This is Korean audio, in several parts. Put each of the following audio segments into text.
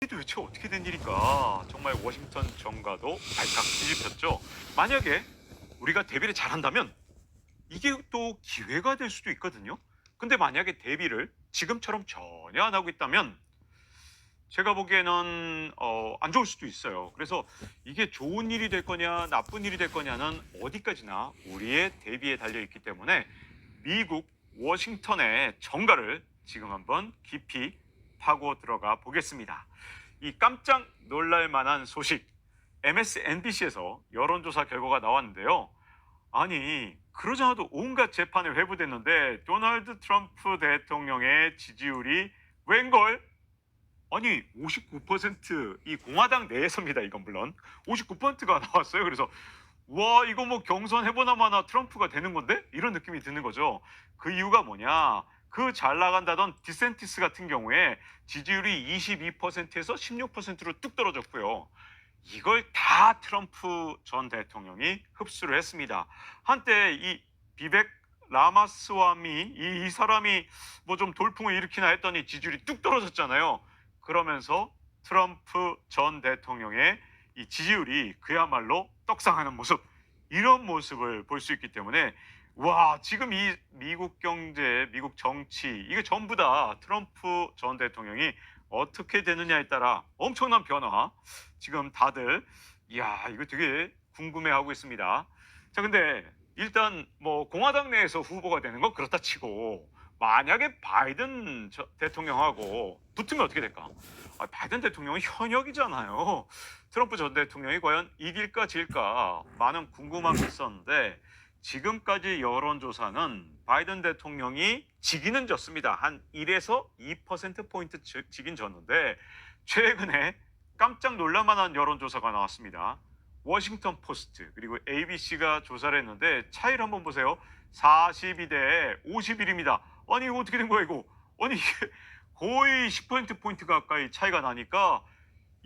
이게 도대체 어떻게 된 일일까? 정말 워싱턴 정가도 발칵 뒤집혔죠. 만약에 우리가 대비를 잘한다면 이게 또 기회가 될 수도 있거든요. 근데 만약에 대비를 지금처럼 전혀 안 하고 있다면 제가 보기에는 안 좋을 수도 있어요. 그래서 이게 좋은 일이 될 거냐 나쁜 일이 될 거냐는 어디까지나 우리의 대비에 달려 있기 때문에 미국 워싱턴의 정가를 지금 한번 깊이 파고 들어가 보겠습니다. 이 깜짝 놀랄 만한 소식, MSNBC에서 여론조사 결과가 나왔는데요. 아니, 그러자마자 온갖 재판이 회부됐는데 도널드 트럼프 대통령의 지지율이 웬걸? 아니, 59%이 공화당 내에서입니다. 이건 물론 59%가 나왔어요. 그래서 와, 이거 뭐 경선 해보나 마나 트럼프가 되는 건데? 이런 느낌이 드는 거죠. 그 이유가 뭐냐? 그 잘 나간다던 디센티스 같은 경우에 지지율이 22%에서 16%로 뚝 떨어졌고요. 이걸 다 트럼프 전 대통령이 흡수를 했습니다. 한때 이 비벡 라마스와미 이 사람이 뭐 좀 돌풍을 일으키나 했더니 지지율이 뚝 떨어졌잖아요. 그러면서 트럼프 전 대통령의 이 지지율이 그야말로 떡상하는 모습, 이런 모습을 볼 수 있기 때문에 와, 지금 이 미국 경제, 미국 정치, 이게 전부 다 트럼프 전 대통령이 어떻게 되느냐에 따라 엄청난 변화, 지금 다들 이야, 이거 되게 궁금해하고 있습니다. 자, 근데 일단 뭐 공화당 내에서 후보가 되는 건 그렇다 치고 만약에 바이든 대통령하고 붙으면 어떻게 될까? 바이든 대통령은 현역이잖아요. 트럼프 전 대통령이 과연 이길까 질까 많은 궁금함이 있었는데 지금까지 여론조사는 바이든 대통령이 지기는 졌습니다. 한 1에서 2%포인트 지긴 졌는데 최근에 깜짝 놀랄만한 여론조사가 나왔습니다. 워싱턴 포스트 그리고 ABC가 조사를 했는데 차이를 한번 보세요. 42대 51입니다. 아니, 이거 어떻게 된 거야 이거? 아니, 이게 거의 10%포인트 가까이 차이가 나니까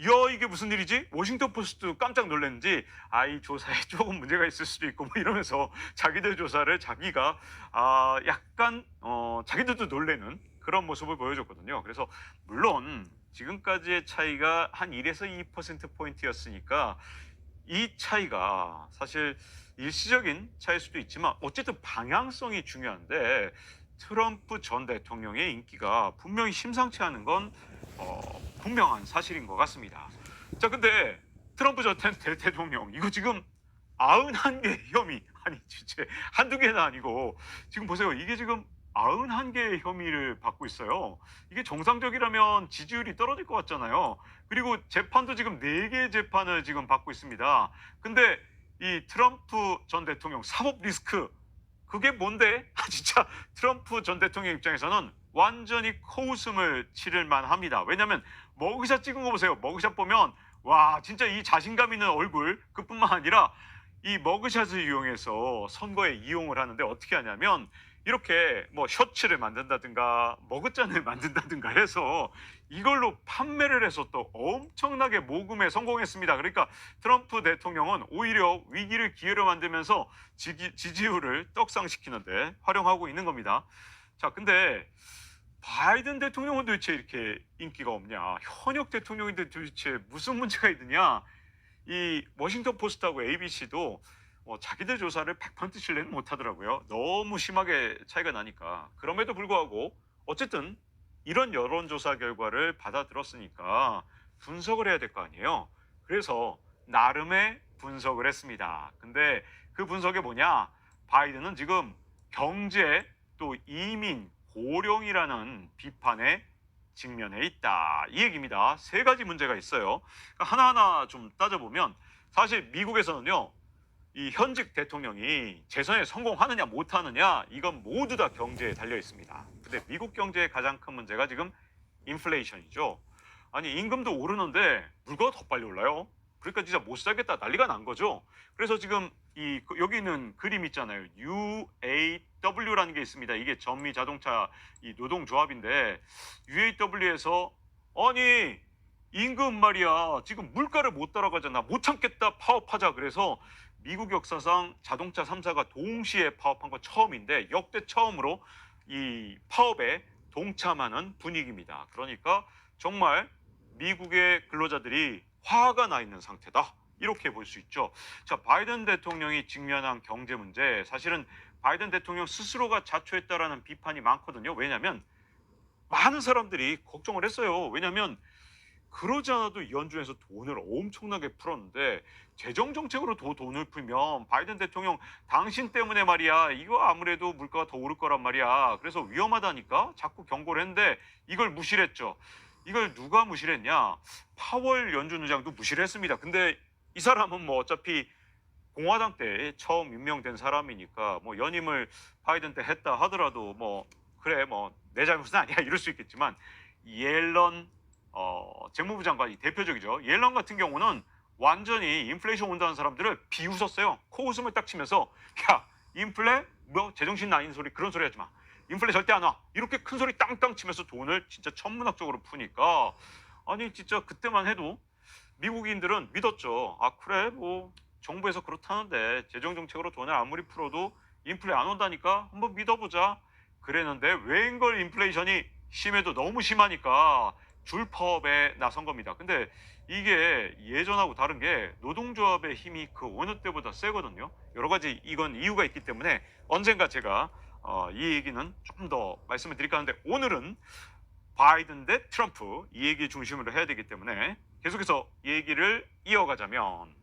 야, 이게 무슨 일이지? 워싱턴 포스트 깜짝 놀랐는지 이 조사에 조금 문제가 있을 수도 있고 뭐 이러면서 자기들 조사를 자기가 약간 자기들도 놀래는 그런 모습을 보여줬거든요. 그래서 물론 지금까지의 차이가 한 1에서 2%포인트였으니까 이 차이가 사실 일시적인 차이일 수도 있지만 어쨌든 방향성이 중요한데 트럼프 전 대통령의 인기가 분명히 심상치 않은 건 분명한 사실인 것 같습니다. 자, 근데 트럼프 전 대통령 이거 지금 91개의 혐의, 아니 진짜 한두 개는 아니고 지금 보세요. 이게 지금 91개의 혐의를 받고 있어요. 이게 정상적이라면 지지율이 떨어질 것 같잖아요. 그리고 재판도 지금 4개의 재판을 지금 받고 있습니다. 근데 이 트럼프 전 대통령 사법 리스크, 그게 뭔데? 진짜 트럼프 전 대통령 입장에서는 완전히 코웃음을 치를 만합니다. 왜냐하면 머그샷 찍은 거 보세요. 머그샷 보면 와, 진짜 이 자신감 있는 얼굴, 그뿐만 아니라 이 머그샷을 이용해서 선거에 이용을 하는데 어떻게 하냐면 이렇게 뭐 셔츠를 만든다든가 머그잔을 만든다든가 해서 이걸로 판매를 해서 또 엄청나게 모금에 성공했습니다. 그러니까 트럼프 대통령은 오히려 위기를 기회로 만들면서 지지율을 떡상시키는데 활용하고 있는 겁니다. 자, 근데 바이든 대통령은 도대체 이렇게 인기가 없냐? 현역 대통령인데 도대체 무슨 문제가 있느냐? 이 워싱턴 포스트하고 ABC도 자기들 조사를 100% 신뢰는 못하더라고요. 너무 심하게 차이가 나니까. 그럼에도 불구하고 어쨌든 이런 여론조사 결과를 받아들었으니까 분석을 해야 될 거 아니에요. 그래서 나름의 분석을 했습니다. 근데 그 분석이 뭐냐? 바이든은 지금 경제 또 이민 고령이라는 비판에 직면해 있다, 이 얘기입니다. 3가지 문제가 있어요. 그러니까 하나하나 좀 따져보면 사실 미국에서는요, 이 현직 대통령이 재선에 성공하느냐 못하느냐 이건 모두 다 경제에 달려 있습니다. 근데 미국 경제의 가장 큰 문제가 지금 인플레이션이죠. 아니, 임금도 오르는데 물가가 더 빨리 올라요. 그러니까 진짜 못 살겠다 난리가 난 거죠. 그래서 지금 여기 있는 그림 있잖아요. UAW라는 게 있습니다. 이게 전미 자동차 이 노동조합인데 UAW에서 아니, 임금 말이야 지금 물가를 못 따라가잖아. 못 참겠다, 파업하자. 그래서 미국 역사상 자동차 3사가 동시에 파업한 건 처음인데 역대 처음으로 이 파업에 동참하는 분위기입니다. 그러니까 정말 미국의 근로자들이 화가 나 있는 상태다. 이렇게 볼 수 있죠. 자, 바이든 대통령이 직면한 경제 문제, 사실은 바이든 대통령 스스로가 자초했다라는 비판이 많거든요. 왜냐하면 많은 사람들이 걱정을 했어요. 왜냐하면 그러지 않아도 연준에서 돈을 엄청나게 풀었는데 재정 정책으로 더 돈을 풀면 바이든 대통령 당신 때문에 말이야. 이거 아무래도 물가가 더 오를 거란 말이야. 그래서 위험하다니까 자꾸 경고를 했는데 이걸 무시를 했죠. 이걸 누가 무시를 했냐? 파월 연준 의장도 무시를 했습니다. 근데 이 사람은 뭐 어차피 공화당 때 처음 임명된 사람이니까 뭐 연임을 바이든 때 했다 하더라도 뭐 그래 뭐 내 잘못은 아니야 이럴 수 있겠지만 옐런 재무부 장관이 대표적이죠. 옐런 같은 경우는 완전히 인플레이션 온다는 사람들을 비웃었어요. 코웃음을 딱 치면서 야 인플레 뭐 제정신 아닌 소리 그런 소리 하지 마. 인플레 절대 안 와. 이렇게 큰 소리 땅땅 치면서 돈을 진짜 천문학적으로 푸니까 아니 진짜 그때만 해도 미국인들은 믿었죠. 아 그래 뭐 정부에서 그렇다는데 재정 정책으로 돈을 아무리 풀어도 인플레 안 온다니까 한번 믿어보자. 그랬는데 웬걸 인플레이션이 심해도 너무 심하니까 줄파업에 나선 겁니다. 근데 이게 예전하고 다른 게 노동조합의 힘이 그 어느 때보다 세거든요. 여러 가지 이건 이유가 있기 때문에 언젠가 제가 이 얘기는 조금 더 말씀을 드릴까 하는데 오늘은 바이든 대 트럼프 이 얘기 중심으로 해야 되기 때문에 계속해서 얘기를 이어가자면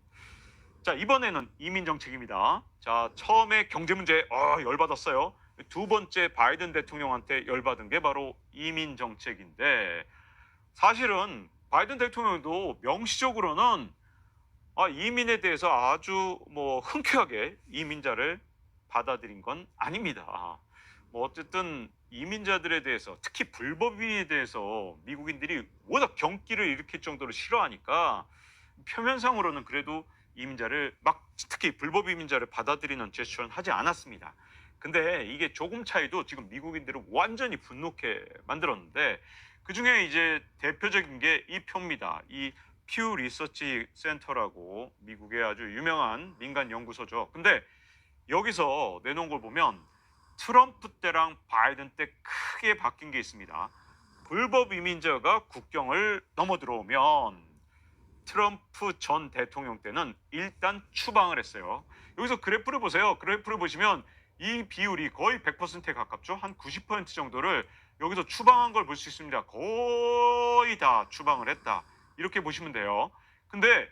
자 이번에는 이민 정책입니다. 자 처음에 경제 문제 열받았어요. 두 번째 바이든 대통령한테 열받은 게 바로 이민 정책인데 사실은 바이든 대통령도 명시적으로는 이민에 대해서 아주 뭐 흔쾌하게 이민자를 받아들인 건 아닙니다. 뭐 어쨌든 이민자들에 대해서 특히 불법인에 대해서 미국인들이 워낙 경기를 일으킬 정도로 싫어하니까 표면상으로는 그래도 이민자를 막 특히 불법 이민자를 받아들이는 제스처는 하지 않았습니다. 근데 이게 조금 차이도 지금 미국인들을 완전히 분노케 만들었는데 그 중에 이제 대표적인 게 이 표입니다. 이 퓨 리서치 센터라고 미국의 아주 유명한 민간 연구소죠. 근데 여기서 내놓은 걸 보면 트럼프 때랑 바이든 때 크게 바뀐 게 있습니다. 불법 이민자가 국경을 넘어 들어오면 트럼프 전 대통령 때는 일단 추방을 했어요. 여기서 그래프를 보세요. 그래프를 보시면 이 비율이 거의 100%에 가깝죠. 한 90% 정도를 여기서 추방한 걸 볼 수 있습니다. 거의 다 추방을 했다. 이렇게 보시면 돼요. 근데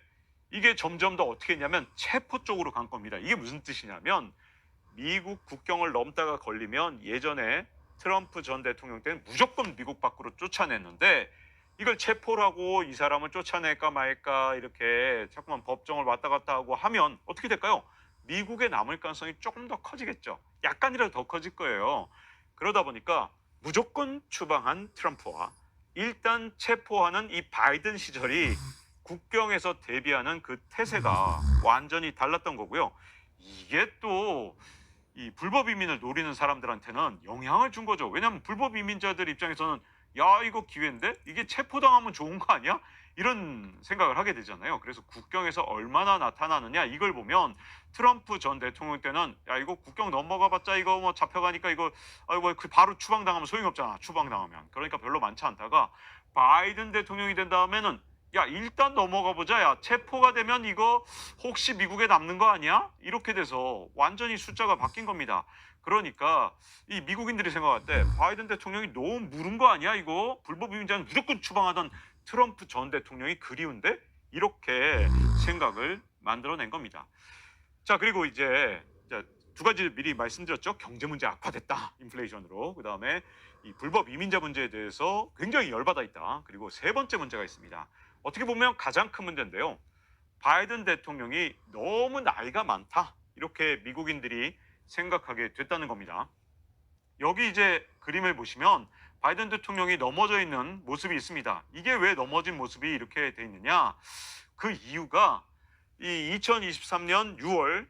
이게 점점 더 어떻게 했냐면 체포 쪽으로 간 겁니다. 이게 무슨 뜻이냐면 미국 국경을 넘다가 걸리면 예전에 트럼프 전 대통령 때는 무조건 미국 밖으로 쫓아냈는데 이걸 체포라고 이 사람을 쫓아낼까 말까 이렇게 자꾸만 법정을 왔다 갔다 하고 하면 어떻게 될까요? 미국에 남을 가능성이 조금 더 커지겠죠. 약간이라도 더 커질 거예요. 그러다 보니까 무조건 추방한 트럼프와 일단 체포하는 이 바이든 시절이 국경에서 대비하는 그 태세가 완전히 달랐던 거고요. 이게 또 이 불법 이민을 노리는 사람들한테는 영향을 준 거죠. 왜냐하면 불법 이민자들 입장에서는 야 이거 기회인데 이게 체포당하면 좋은 거 아니야? 이런 생각을 하게 되잖아요. 그래서 국경에서 얼마나 나타나느냐 이걸 보면 트럼프 전 대통령 때는 야 이거 국경 넘어가봤자 이거 뭐 잡혀가니까 이거 뭐 바로 추방당하면 소용없잖아. 추방당하면 그러니까 별로 많지 않다가 바이든 대통령이 된 다음에는 야 일단 넘어가 보자. 야 체포가 되면 이거 혹시 미국에 남는 거 아니야? 이렇게 돼서 완전히 숫자가 바뀐 겁니다. 그러니까 이 미국인들이 생각할 때 바이든 대통령이 너무 무른 거 아니야 이거? 불법 이민자는 무조건 추방하던 트럼프 전 대통령이 그리운데? 이렇게 생각을 만들어낸 겁니다. 자 그리고 이제 두 가지 미리 말씀드렸죠. 경제 문제 악화됐다. 인플레이션으로. 그 다음에 이 불법 이민자 문제에 대해서 굉장히 열받아 있다. 그리고 세 번째 문제가 있습니다. 어떻게 보면 가장 큰 문제인데요. 바이든 대통령이 너무 나이가 많다. 이렇게 미국인들이 생각하게 됐다는 겁니다. 여기 이제 그림을 보시면 바이든 대통령이 넘어져 있는 모습이 있습니다. 이게 왜 넘어진 모습이 이렇게 돼 있느냐? 그 이유가 이 2023년 6월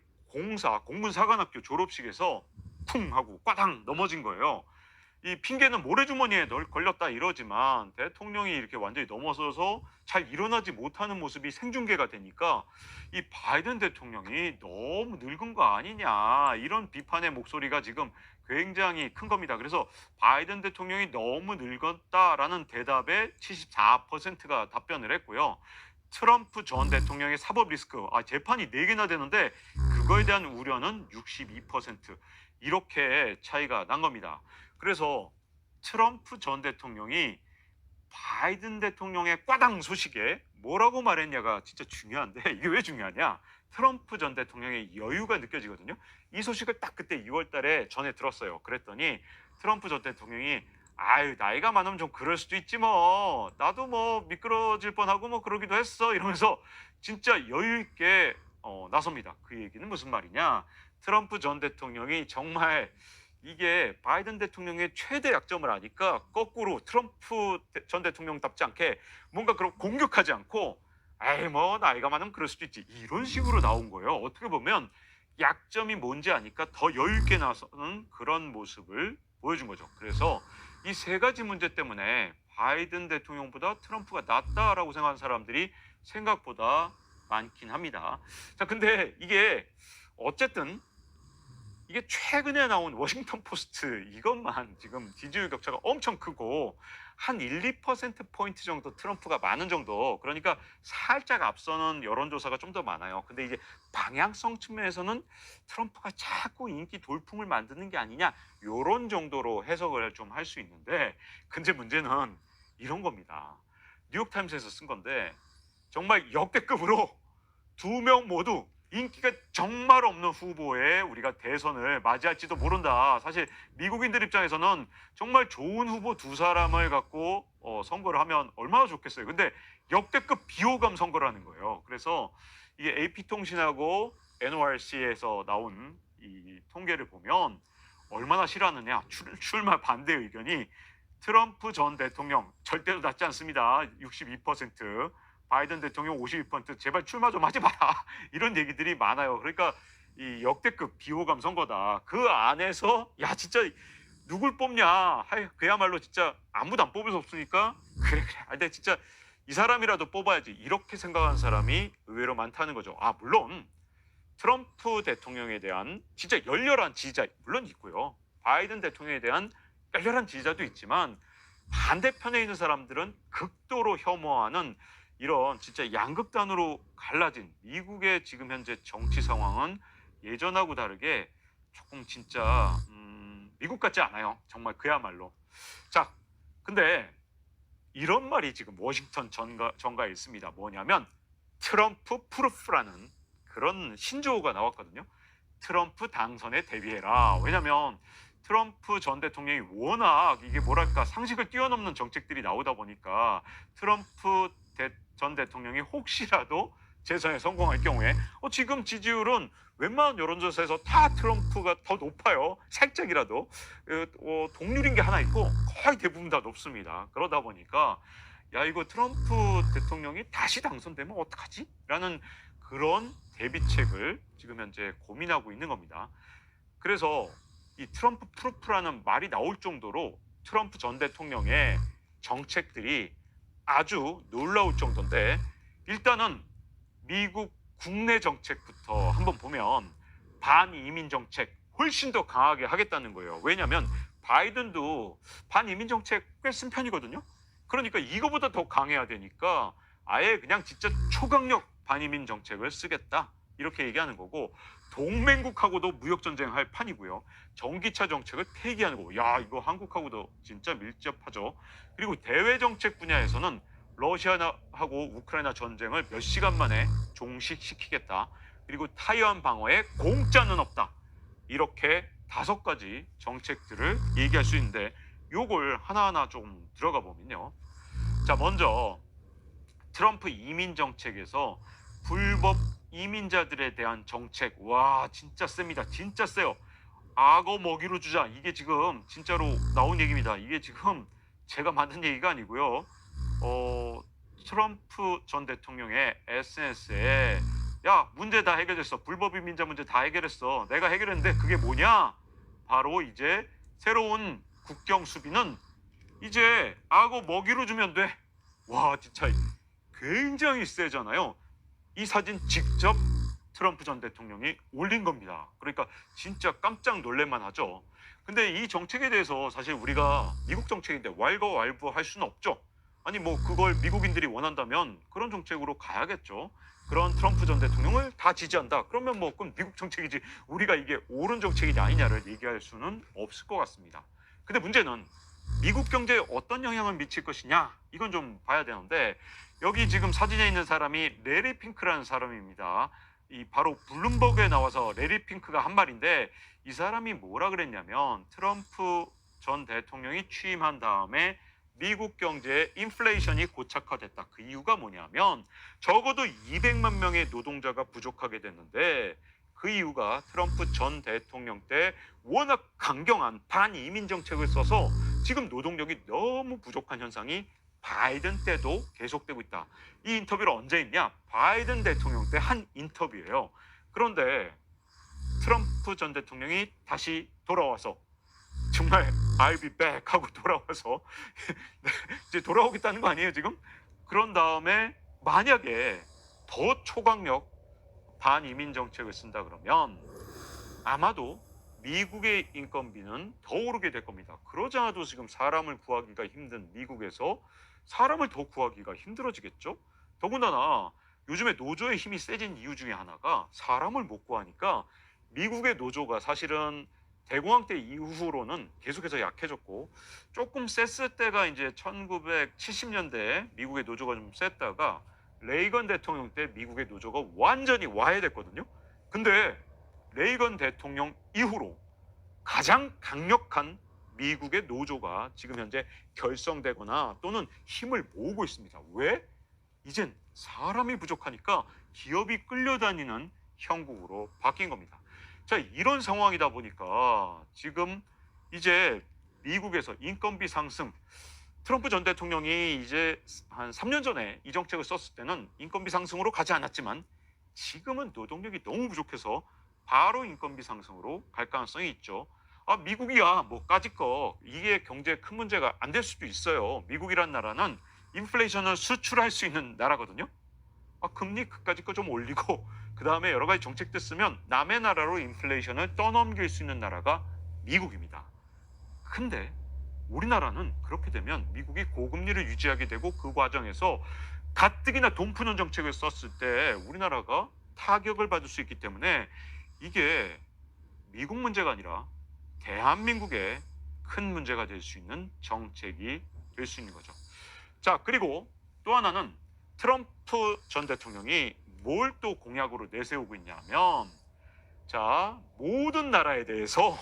공군사관학교 졸업식에서 쿵 하고 꽈당 넘어진 거예요. 이 핑계는 모래주머니에 걸렸다 이러지만 대통령이 이렇게 완전히 넘어서서 잘 일어나지 못하는 모습이 생중계가 되니까 이 바이든 대통령이 너무 늙은 거 아니냐 이런 비판의 목소리가 지금 굉장히 큰 겁니다. 그래서 바이든 대통령이 너무 늙었다라는 대답에 74%가 답변을 했고요. 트럼프 전 대통령의 사법 리스크, 재판이 4개나 되는데 그거에 대한 우려는 62% 이렇게 차이가 난 겁니다. 그래서 트럼프 전 대통령이 바이든 대통령의 과당 소식에 뭐라고 말했냐가 진짜 중요한데 이게 왜 중요하냐? 트럼프 전 대통령의 여유가 느껴지거든요. 이 소식을 딱 그때 2월 달에 전해 들었어요. 그랬더니 트럼프 전 대통령이 아유 나이가 많으면 좀 그럴 수도 있지 뭐 나도 뭐 미끄러질 뻔하고 뭐 그러기도 했어 이러면서 진짜 여유 있게 나섭니다. 그 얘기는 무슨 말이냐? 트럼프 전 대통령이 정말 이게 바이든 대통령의 최대 약점을 아니까 거꾸로 트럼프 전 대통령답지 않게 뭔가 그런 공격하지 않고 에이 뭐 나이가 많으면 그럴 수도 있지 이런 식으로 나온 거예요. 어떻게 보면 약점이 뭔지 아니까 더 여유 있게 나서는 그런 모습을 보여준 거죠. 그래서 이 세 가지 문제 때문에 바이든 대통령보다 트럼프가 낫다라고 생각하는 사람들이 생각보다 많긴 합니다. 자, 근데 이게 어쨌든 이게 최근에 나온 워싱턴 포스트 이것만 지금 지지율 격차가 엄청 크고 한 1, 2%포인트 정도 트럼프가 많은 정도 그러니까 살짝 앞서는 여론조사가 좀 더 많아요. 근데 이제 방향성 측면에서는 트럼프가 자꾸 인기 돌풍을 만드는 게 아니냐 요런 정도로 해석을 좀 할 수 있는데 근데 문제는 이런 겁니다. 뉴욕타임스에서 쓴 건데 정말 역대급으로 두 명 모두 인기가 정말 없는 후보에 우리가 대선을 맞이할지도 모른다. 사실 미국인들 입장에서는 정말 좋은 후보 두 사람을 갖고 선거를 하면 얼마나 좋겠어요. 근데 역대급 비호감 선거라는 거예요. 그래서 이게 AP통신하고 NORC에서 나온 이 통계를 보면 얼마나 싫어하느냐 출마 반대 의견이 트럼프 전 대통령 절대로 낫지 않습니다. 62%. 바이든 대통령 52% 제발 출마 좀 하지 마라 이런 얘기들이 많아요. 그러니까 이 역대급 비호감 선거다. 그 안에서 야 진짜 누굴 뽑냐? 하이 그야말로 진짜 아무도 안 뽑을 수 없으니까 그래 그래. 근데 진짜 이 사람이라도 뽑아야지 이렇게 생각하는 사람이 의외로 많다는 거죠. 물론 트럼프 대통령에 대한 진짜 열렬한 지지자 물론 있고요. 바이든 대통령에 대한 열렬한 지지자도 있지만 반대편에 있는 사람들은 극도로 혐오하는 이런 진짜 양극단으로 갈라진 미국의 지금 현재 정치 상황은 예전하고 다르게 조금 진짜 미국 같지 않아요. 정말 그야말로. 자, 근데 이런 말이 지금 워싱턴 정가에 있습니다. 뭐냐면 트럼프 프루프라는 그런 신조어가 나왔거든요. 트럼프 당선에 대비해라. 왜냐면 트럼프 전 대통령이 워낙 이게 뭐랄까 상식을 뛰어넘는 정책들이 나오다 보니까 트럼프 전 대통령이 혹시라도 재선에 성공할 경우에 지금 지지율은 웬만한 여론조사에서 다 트럼프가 더 높아요. 살짝이라도 동률인 게 하나 있고 거의 대부분 다 높습니다. 그러다 보니까 야 이거 트럼프 대통령이 다시 당선되면 어떡하지? 라는 그런 대비책을 지금 현재 고민하고 있는 겁니다. 그래서 이 트럼프 프루프라는 말이 나올 정도로 트럼프 전 대통령의 정책들이 아주 놀라울 정도인데 일단은 미국 국내 정책부터 한번 보면 반이민 정책 훨씬 더 강하게 하겠다는 거예요. 왜냐하면 바이든도 반이민 정책 꽤 쓴 편이거든요. 그러니까 이거보다 더 강해야 되니까 아예 그냥 진짜 초강력 반이민 정책을 쓰겠다 이렇게 얘기하는 거고 동맹국하고도 무역 전쟁할 판이고요. 전기차 정책을 폐기하는 거고 야 이거 한국하고도 진짜 밀접하죠. 그리고 대외 정책 분야에서는 러시아하고 우크라이나 전쟁을 몇 시간 만에 종식시키겠다. 그리고 타이완 방어에 공짜는 없다. 이렇게 5가지 정책들을 얘기할 수 있는데 요걸 하나하나 좀 들어가 보면요. 자, 먼저 트럼프 이민 정책에서 불법 이민자들에 대한 정책 와 진짜 셉니다. 진짜 세요. 악어 먹이로 주자. 이게 지금 진짜로 나온 얘기입니다. 이게 지금 제가 만든 얘기가 아니고요. 트럼프 전 대통령의 SNS에 야 문제 다 해결됐어. 불법 이민자 문제 다 해결했어. 내가 해결했는데 그게 뭐냐? 바로 이제 새로운 국경 수비는 이제 악어 먹이로 주면 돼. 와, 진짜 굉장히 세잖아요. 이 사진 직접 트럼프 전 대통령이 올린 겁니다. 그러니까 진짜 깜짝 놀랄만 하죠. 근데 이 정책에 대해서 사실 우리가 미국 정책인데 왈가왈부할 수는 없죠. 아니 뭐 그걸 미국인들이 원한다면 그런 정책으로 가야겠죠. 그런 트럼프 전 대통령을 다 지지한다. 그러면 뭐 그건 미국 정책이지 우리가 이게 옳은 정책이냐 아니냐를 얘기할 수는 없을 것 같습니다. 근데 문제는 미국 경제에 어떤 영향을 미칠 것이냐 이건 좀 봐야 되는데 여기 지금 사진에 있는 사람이 레리 핑크라는 사람입니다. 이 바로 블룸버그에 나와서 레리 핑크가 한 말인데 이 사람이 뭐라 그랬냐면 트럼프 전 대통령이 취임한 다음에 미국 경제에 인플레이션이 고착화됐다. 그 이유가 뭐냐면 적어도 200만 명의 노동자가 부족하게 됐는데 그 이유가 트럼프 전 대통령 때 워낙 강경한 반이민 정책을 써서 지금 노동력이 너무 부족한 현상이 바이든 때도 계속되고 있다. 이 인터뷰를 언제 했냐? 바이든 대통령 때 한 인터뷰예요. 그런데 트럼프 전 대통령이 다시 돌아와서 정말 I'll be back 하고 돌아와서 이제 돌아오겠다는 거 아니에요 지금? 그런 다음에 만약에 더 초강력 반이민 정책을 쓴다 그러면 아마도 미국의 인건비는 더 오르게 될 겁니다. 그러지 않아도 지금 사람을 구하기가 힘든 미국에서 사람을 더 구하기가 힘들어지겠죠? 더군다나 요즘에 노조의 힘이 세진 이유 중에 하나가 사람을 못 구하니까 미국의 노조가 사실은 대공황 때 이후로는 계속해서 약해졌고 조금 셌을 때가 이제 1970년대에 미국의 노조가 좀 셌다가 레이건 대통령 때 미국의 노조가 완전히 와해됐거든요. 근데 레이건 대통령 이후로 가장 강력한 미국의 노조가 지금 현재 결성되거나 또는 힘을 모으고 있습니다. 왜? 이젠 사람이 부족하니까 기업이 끌려다니는 형국으로 바뀐 겁니다. 자, 이런 상황이다 보니까 지금 이제 미국에서 인건비 상승, 트럼프 전 대통령이 이제 한 3년 전에 이 정책을 썼을 때는 인건비 상승으로 가지 않았지만 지금은 노동력이 너무 부족해서 바로 인건비 상승으로 갈 가능성이 있죠. 아, 미국이야 뭐까짓 거 이게 경제에 큰 문제가 안 될 수도 있어요. 미국이란 나라는 인플레이션을 수출할 수 있는 나라거든요. 아, 금리 그까짓 거 좀 올리고 그 다음에 여러 가지 정책들 쓰면 남의 나라로 인플레이션을 떠넘길 수 있는 나라가 미국입니다. 근데 우리나라는 그렇게 되면 미국이 고금리를 유지하게 되고 그 과정에서 가뜩이나 돈 푸는 정책을 썼을 때 우리나라가 타격을 받을 수 있기 때문에 이게 미국 문제가 아니라 대한민국의 큰 문제가 될 수 있는 정책이 될 수 있는 거죠. 자, 그리고 또 하나는 트럼프 전 대통령이 뭘 또 공약으로 내세우고 있냐면 자, 모든 나라에 대해서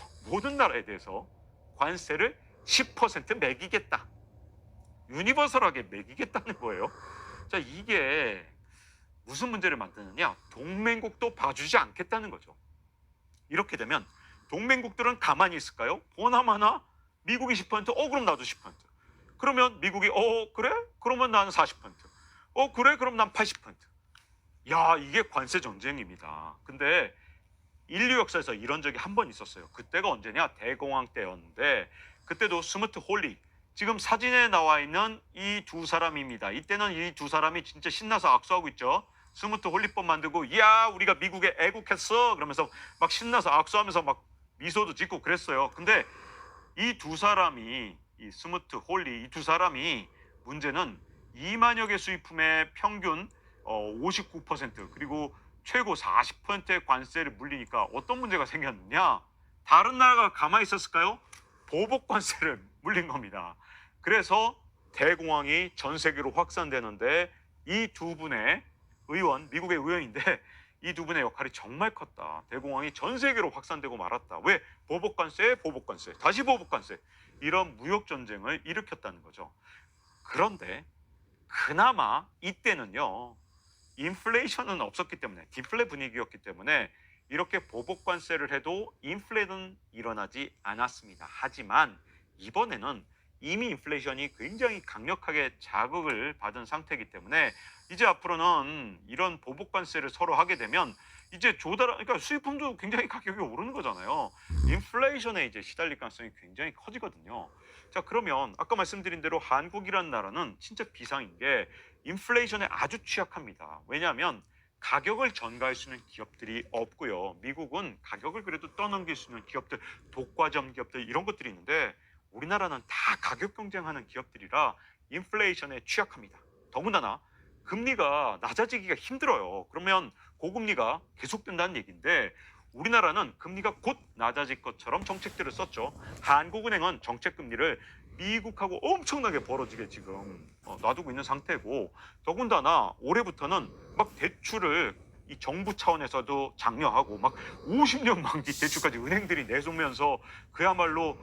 관세를 10% 매기겠다. 유니버설하게 매기겠다는 거예요. 자, 이게 무슨 문제를 만드느냐? 동맹국도 봐주지 않겠다는 거죠. 이렇게 되면 동맹국들은 가만히 있을까요? 보나마나 미국이 10%, 그럼 나도 10%. 그러면 미국이 그래? 그러면 나는 40%. 그래? 그럼 난 80%. 야, 이게 관세 전쟁입니다. 근데 인류 역사에서 이런 적이 한 번 있었어요. 그때가 언제냐? 대공황 때였는데 그때도 스무트 홀리 지금 사진에 나와 있는 이 두 사람입니다. 이때는 이 두 사람이 진짜 신나서 악수하고 있죠. 스무트 홀리법 만들고 야 우리가 미국에 애국했어 그러면서 막 신나서 악수하면서 막 미소도 짓고 그랬어요. 근데 이 두 사람이 이 스무트 홀리 이 두 사람이 문제는 2만여 개 수입품의 평균 59% 그리고 최고 40%의 관세를 물리니까 어떤 문제가 생겼느냐? 다른 나라가 가만히 있었을까요? 보복 관세를 물린 겁니다. 그래서 대공황이 전 세계로 확산되는데 이 두 분의 의원, 미국의 의원인데 이 두 분의 역할이 정말 컸다. 대공황이 전 세계로 확산되고 말았다. 왜? 보복 관세, 보복 관세, 다시 보복 관세. 이런 무역 전쟁을 일으켰다는 거죠. 그런데 그나마 이때는요. 인플레이션은 없었기 때문에 디플레 분위기였기 때문에 이렇게 보복 관세를 해도 인플레는 일어나지 않았습니다. 하지만 이번에는 이미 인플레이션이 굉장히 강력하게 자극을 받은 상태이기 때문에 이제 앞으로는 이런 보복 관세를 서로 하게 되면 이제 조달한 그러니까 수입품도 굉장히 가격이 오르는 거잖아요. 인플레이션에 이제 시달릴 가능성이 굉장히 커지거든요. 자, 그러면 아까 말씀드린 대로 한국이라는 나라는 진짜 비상인 게 인플레이션에 아주 취약합니다. 왜냐하면 가격을 전가할 수 있는 기업들이 없고요. 미국은 가격을 그래도 떠넘길 수 있는 기업들, 독과점 기업들 이런 것들이 있는데 우리나라는 다 가격 경쟁하는 기업들이라 인플레이션에 취약합니다. 더군다나 금리가 낮아지기가 힘들어요. 그러면 고금리가 계속된다는 얘기인데 우리나라는 금리가 곧 낮아질 것처럼 정책들을 썼죠. 한국은행은 정책 금리를 미국하고 엄청나게 벌어지게 지금 놔두고 있는 상태고 더군다나 올해부터는 막 대출을 이 정부 차원에서도 장려하고 막 50년 만기 대출까지 은행들이 내놓으면서 그야말로